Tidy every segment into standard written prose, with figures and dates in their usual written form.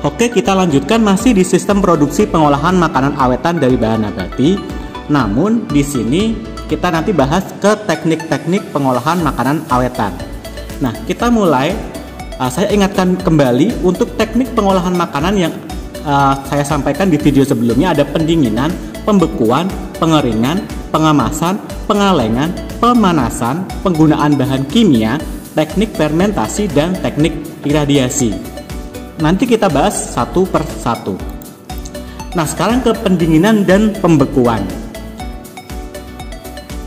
Oke, kita lanjutkan masih di sistem produksi pengolahan makanan awetan dari bahan nabati. Namun di sini kita nanti bahas ke teknik-teknik pengolahan makanan awetan. Nah, kita mulai. Saya ingatkan kembali untuk teknik pengolahan makanan yang saya sampaikan di video sebelumnya, ada pendinginan, pembekuan, pengeringan, pengemasan, pengalengan, pemanasan, penggunaan bahan kimia, teknik fermentasi, dan teknik iradiasi. Nanti kita bahas satu per satu. Nah, sekarang ke pendinginan dan pembekuan.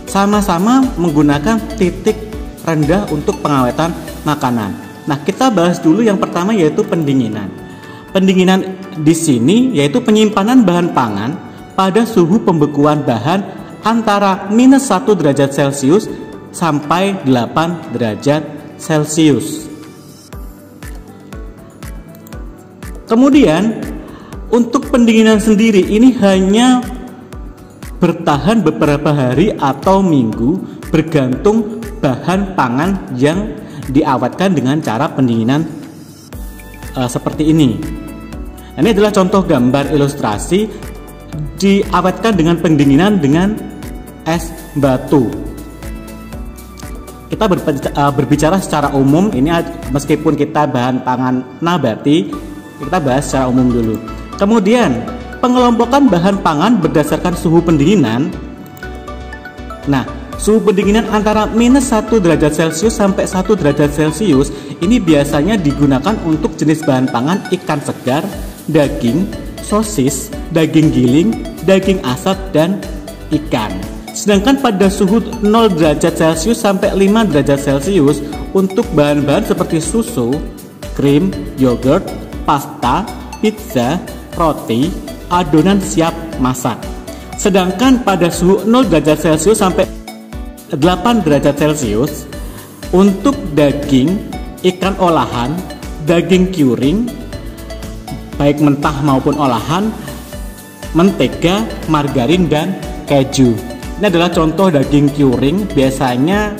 Sama-sama menggunakan titik rendah untuk pengawetan makanan. Nah, kita bahas dulu yang pertama, yaitu pendinginan. Pendinginan di sini yaitu penyimpanan bahan pangan pada suhu pembekuan bahan antara -1 derajat Celcius sampai 8 derajat Celcius. Kemudian untuk pendinginan sendiri ini hanya bertahan beberapa hari atau minggu, bergantung bahan pangan yang diawetkan dengan cara pendinginan seperti ini. Ini adalah contoh gambar ilustrasi diawetkan dengan pendinginan dengan es batu. Kita berbicara secara umum, ini meskipun kita bahan pangan nabati, kita bahas secara umum dulu. Kemudian pengelompokan bahan pangan berdasarkan suhu pendinginan. Nah, suhu pendinginan antara -1 derajat Celcius sampai 1 derajat Celcius ini biasanya digunakan untuk jenis bahan pangan ikan segar, daging, sosis, daging giling, daging asap, dan ikan. Sedangkan pada suhu 0 derajat Celcius sampai 5 derajat Celcius untuk bahan-bahan seperti susu, krim, yogurt, pasta, pizza, roti, adonan siap masak. Sedangkan pada suhu 0 derajat Celcius sampai 8 derajat Celcius untuk daging, ikan olahan, daging curing baik mentah maupun olahan, mentega, margarin, dan keju. Ini adalah contoh daging curing, biasanya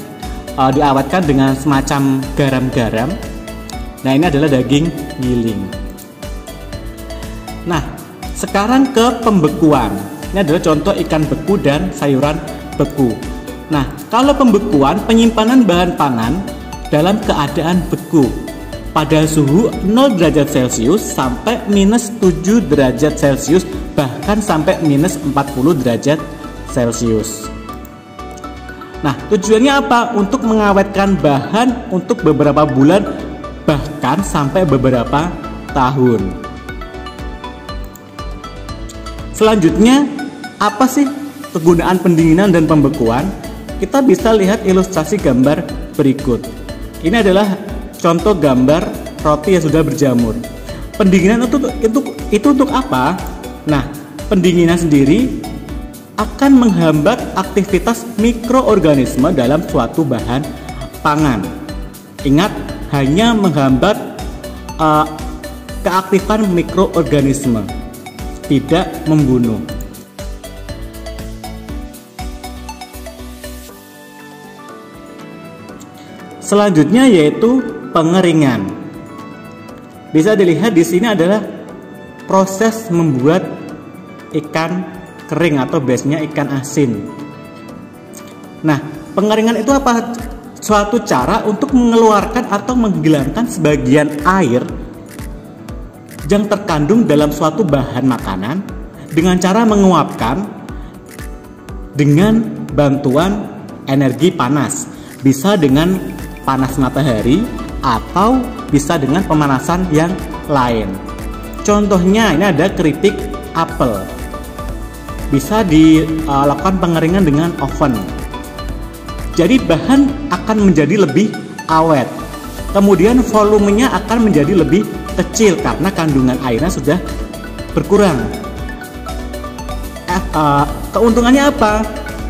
diawetkan dengan semacam garam-garam. Nah, ini adalah daging giling. Nah, sekarang ke pembekuan. Ini adalah contoh ikan beku dan sayuran beku. Nah, kalau pembekuan, penyimpanan bahan pangan dalam keadaan beku pada suhu 0 derajat Celcius sampai -7 derajat Celcius, bahkan sampai -40 derajat Celcius. Nah, tujuannya apa? Untuk mengawetkan bahan untuk beberapa bulan, bahkan sampai beberapa tahun. Selanjutnya, apa sih kegunaan pendinginan dan pembekuan? Kita bisa lihat ilustrasi gambar berikut. Ini adalah contoh gambar roti yang sudah berjamur. Pendinginan itu untuk apa? Nah, pendinginan sendiri akan menghambat aktivitas mikroorganisme dalam suatu bahan pangan. Ingat, hanya menghambat keaktifan mikroorganisme, tidak membunuh. Selanjutnya yaitu pengeringan. Bisa dilihat di sini adalah proses membuat ikan kering atau biasanya ikan asin. Nah, pengeringan itu apa? Suatu cara untuk mengeluarkan atau menghilangkan sebagian air yang terkandung dalam suatu bahan makanan dengan cara menguapkan dengan bantuan energi panas. Bisa dengan panas matahari atau bisa dengan pemanasan yang lain. Contohnya ini ada keripik apel. Bisa dilakukan pengeringan dengan oven. Jadi bahan akan menjadi lebih awet. Kemudian volumenya akan menjadi lebih kecil karena kandungan airnya sudah berkurang. Keuntungannya apa?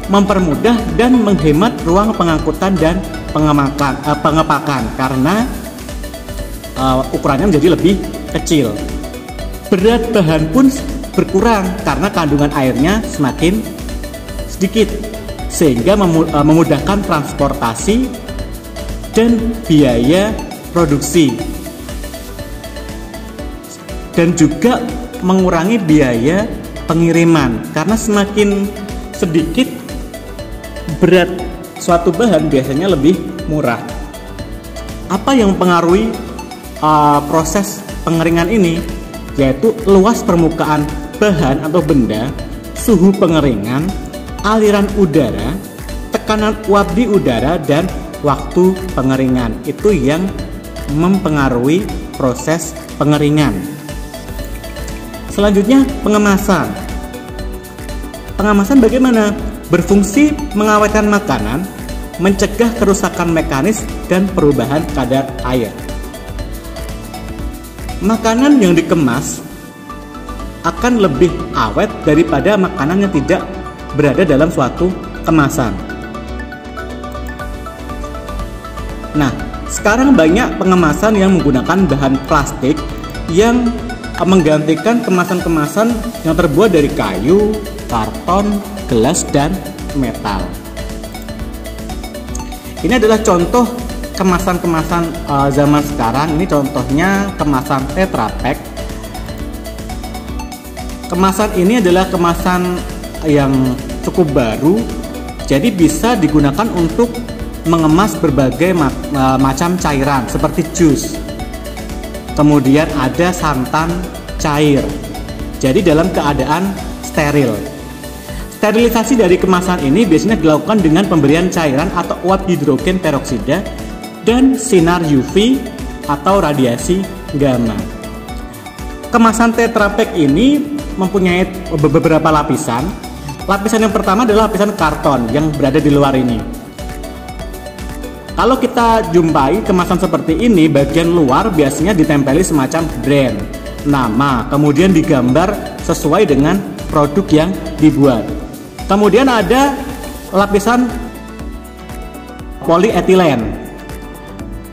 Mempermudah dan menghemat ruang pengangkutan dan pengepakan karena ukurannya menjadi lebih kecil. Berat bahan pun berkurang karena kandungan airnya semakin sedikit, sehingga memudahkan transportasi dan biaya produksi. dan juga mengurangi biaya pengiriman, karena semakin sedikit berat suatu bahan biasanya lebih murah. Apa yang mempengaruhi proses pengeringan ini? Yaitu luas permukaan bahan atau benda, suhu pengeringan, aliran udara, tekanan uap di udara, dan waktu pengeringan. Itu yang mempengaruhi proses pengeringan. Selanjutnya, pengemasan. Pengemasan bagaimana? Berfungsi mengawetkan makanan, mencegah kerusakan mekanis dan perubahan kadar air. Makanan yang dikemas akan lebih awet daripada makanan yang tidak berada dalam suatu kemasan. Nah, sekarang banyak pengemasan yang menggunakan bahan plastik yang menggantikan kemasan-kemasan yang terbuat dari kayu, karton, gelas, dan metal. Ini adalah contoh kemasan-kemasan zaman sekarang. Ini contohnya kemasan Tetra Pak. Kemasan ini adalah kemasan yang cukup baru, jadi bisa digunakan untuk mengemas berbagai macam cairan seperti jus. Kemudian ada santan cair, jadi dalam keadaan steril. Sterilisasi dari kemasan ini biasanya dilakukan dengan pemberian cairan atau uap hidrogen peroksida dan sinar UV atau radiasi gamma. Kemasan Tetra Pak ini mempunyai beberapa lapisan. Lapisan yang pertama adalah lapisan karton yang berada di luar ini. Kalau kita jumpai kemasan seperti ini, bagian luar biasanya ditempeli semacam brand, nama, kemudian digambar sesuai dengan produk yang dibuat. Kemudian ada lapisan polietilen.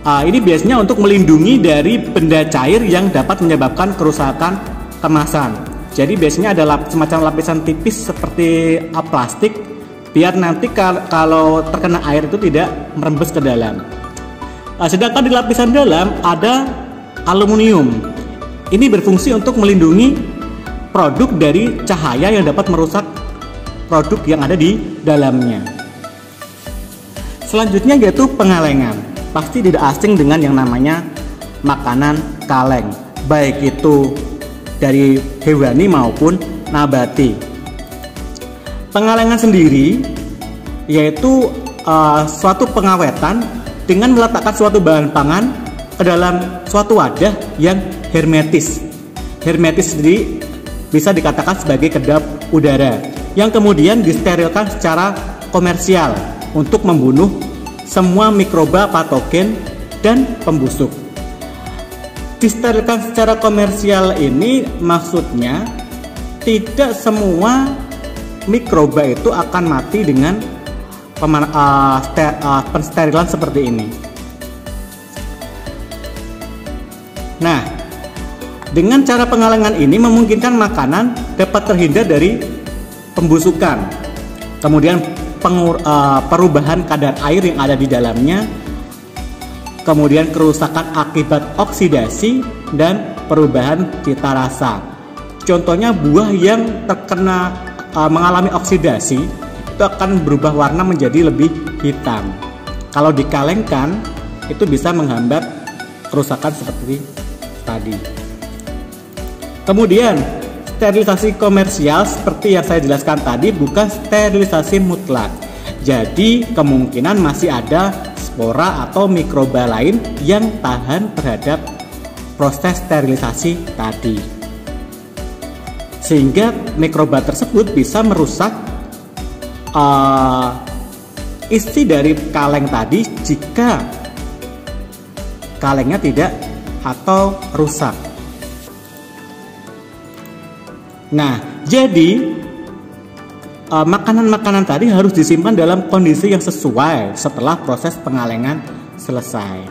Ini biasanya untuk melindungi dari benda cair yang dapat menyebabkan kerusakan kemasan. Jadi biasanya ada semacam lapisan tipis seperti plastik, biar nanti kalau terkena air itu tidak merembes ke dalam. Sedangkan di lapisan dalam ada aluminium. Ini berfungsi untuk melindungi produk dari cahaya yang dapat merusak produk yang ada di dalamnya. Selanjutnya yaitu pengalengan. Pasti tidak asing dengan yang namanya makanan kaleng, baik itu dari hewani maupun nabati. Pengalengan sendiri yaitu suatu pengawetan dengan meletakkan suatu bahan pangan ke dalam suatu wadah yang hermetis. Hermetis sendiri bisa dikatakan sebagai kedap udara yang kemudian disterilkan secara komersial untuk membunuh semua mikroba patogen dan pembusuk. Disterilkan secara komersial ini maksudnya tidak semua mikroba itu akan mati dengan pensterilan seperti ini. Nah, dengan cara pengalengan ini memungkinkan makanan dapat terhindar dari pembusukan, kemudian perubahan kadar air yang ada di dalamnya, kemudian kerusakan akibat oksidasi dan perubahan cita rasa. Contohnya buah yang terkena mengalami oksidasi itu akan berubah warna menjadi lebih hitam. Kalau dikalengkan itu bisa menghambat kerusakan seperti tadi. Kemudian sterilisasi komersial seperti yang saya jelaskan tadi bukan sterilisasi mutlak. Jadi kemungkinan masih ada spora atau mikroba lain yang tahan terhadap proses sterilisasi tadi, sehingga mikroba tersebut bisa merusak isi dari kaleng tadi jika kalengnya tidak atau rusak. Nah, jadi makanan-makanan tadi harus disimpan dalam kondisi yang sesuai setelah proses pengalengan selesai.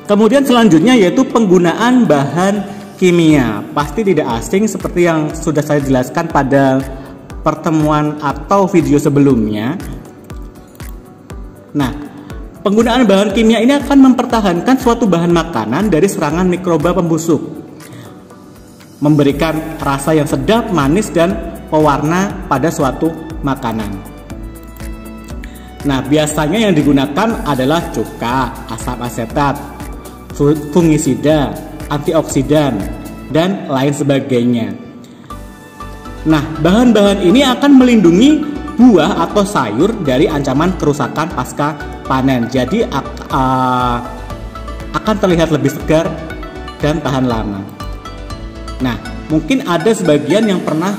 Kemudian selanjutnya yaitu penggunaan bahan kimia. Pasti tidak asing seperti yang sudah saya jelaskan pada pertemuan atau video sebelumnya. Nah, penggunaan bahan kimia ini akan mempertahankan suatu bahan makanan dari serangan mikroba pembusuk. memberikan rasa yang sedap, manis, dan pewarna pada suatu makanan. Nah, biasanya yang digunakan adalah cuka, asam asetat, fungisida, antioksidan, dan lain sebagainya. Nah, bahan-bahan ini akan melindungi buah atau sayur dari ancaman kerusakan pasca panen. Jadi akan terlihat lebih segar dan tahan lama. Nah, mungkin ada sebagian yang pernah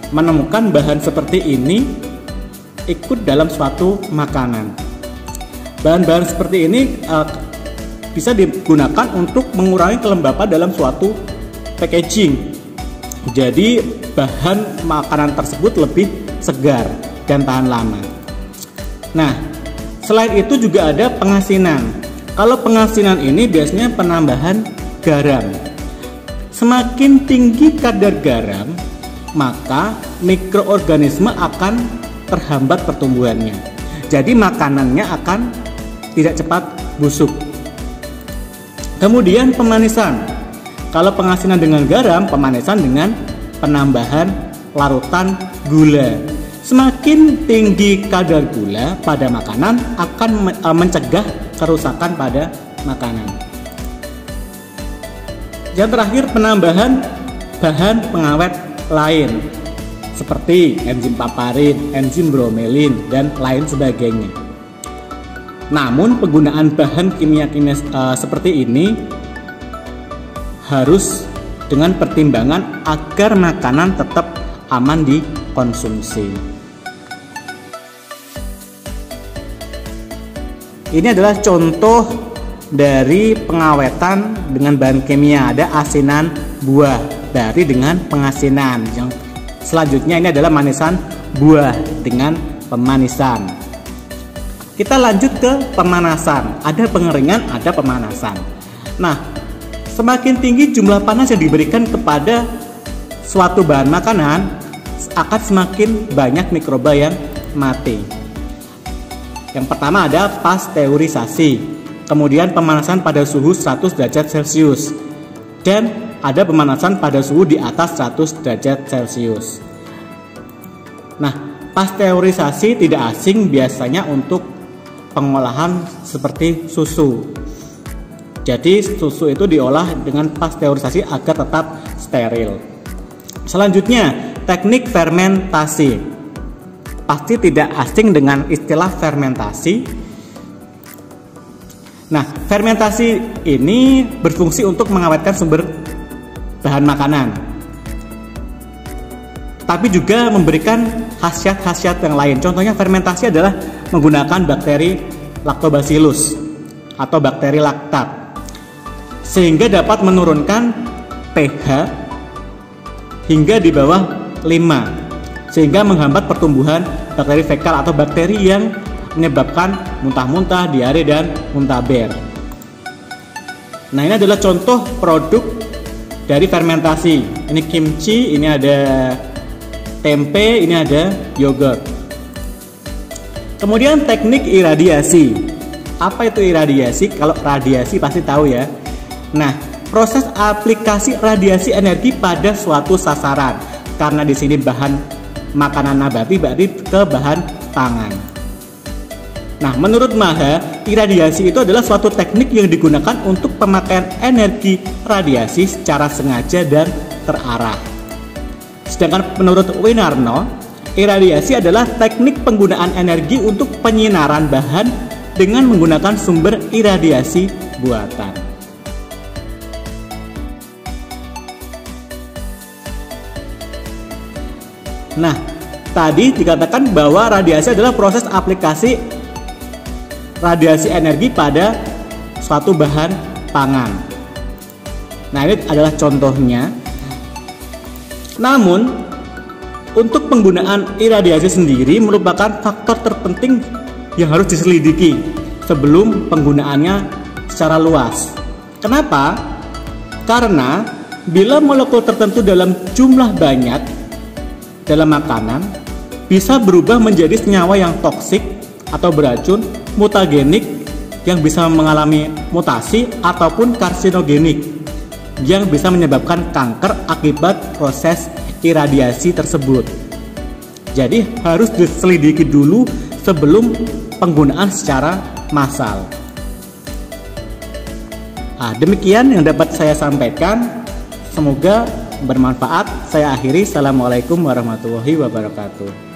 menemukan bahan seperti ini ikut dalam suatu makanan. Bahan-bahan seperti ini bisa digunakan untuk mengurangi kelembapan dalam suatu packaging. Jadi bahan makanan tersebut lebih segar dan tahan lama. Nah, selain itu juga ada pengasinan. Kalau pengasinan ini biasanya penambahan garam. Semakin tinggi kadar garam, maka mikroorganisme akan terhambat pertumbuhannya. Jadi makanannya akan tidak cepat busuk. Kemudian pemanisan. Kalau pengasinan dengan garam, pemanisan dengan penambahan larutan gula. Semakin tinggi kadar gula pada makanan akan mencegah kerusakan pada makanan. Yang terakhir, penambahan bahan pengawet lain seperti enzim paparin, enzim bromelin, dan lain sebagainya. Namun penggunaan bahan kimia-kimia seperti ini harus dengan pertimbangan agar makanan tetap aman dikonsumsi. Ini adalah contoh dari pengawetan dengan bahan kimia. Ada asinan buah dari dengan pengasinan. Yang selanjutnya ini adalah manisan buah dengan pemanisan. Kita lanjut ke pemanasan. Ada pengeringan, ada pemanasan. Nah, semakin tinggi jumlah panas yang diberikan kepada suatu bahan makanan, akan semakin banyak mikroba yang mati. Yang pertama ada pasteurisasi, kemudian pemanasan pada suhu 100 derajat Celcius, dan ada pemanasan pada suhu di atas 100 derajat Celcius. Nah, pasteurisasi tidak asing biasanya untuk pengolahan seperti susu. Jadi susu itu diolah dengan pasteurisasi agar tetap steril. Selanjutnya, teknik fermentasi. Pasti tidak asing dengan istilah fermentasi. Nah, fermentasi ini berfungsi untuk mengawetkan sumber bahan makanan, tapi juga memberikan khasiat-khasiat yang lain. Contohnya fermentasi adalah menggunakan bakteri Lactobacillus atau bakteri laktat, sehingga dapat menurunkan pH hingga di bawah 5, sehingga menghambat pertumbuhan bakteri fekal atau bakteri yang menyebabkan muntah-muntah, diare, dan muntaber. Nah, ini adalah contoh produk dari fermentasi. Ini kimchi, ini ada tempe, ini ada yogurt. Kemudian teknik iradiasi. Apa itu iradiasi? Kalau radiasi pasti tahu ya. Nah, proses aplikasi radiasi energi pada suatu sasaran. Karena di sini bahan makanan nabati berarti ke bahan pangan. Nah, menurut Maha, iradiasi itu adalah suatu teknik yang digunakan untuk pemakaian energi radiasi secara sengaja dan terarah. Sedangkan menurut Winarno, iradiasi adalah teknik penggunaan energi untuk penyinaran bahan dengan menggunakan sumber iradiasi buatan. Nah, tadi dikatakan bahwa radiasi adalah proses aplikasi radiasi energi pada suatu bahan pangan. Nah, ini adalah contohnya. Namun, untuk penggunaan iradiasi sendiri merupakan faktor terpenting yang harus diselidiki sebelum penggunaannya secara luas. Kenapa? Karena bila molekul tertentu dalam jumlah banyak dalam makanan bisa berubah menjadi senyawa yang toksik atau beracun, mutagenik yang bisa mengalami mutasi, ataupun karsinogenik yang bisa menyebabkan kanker akibat proses iradiasi tersebut. Jadi harus diselidiki dulu sebelum penggunaan secara massal. Demikian yang dapat saya sampaikan. Semoga bermanfaat. Saya akhiri. Assalamualaikum warahmatullahi wabarakatuh.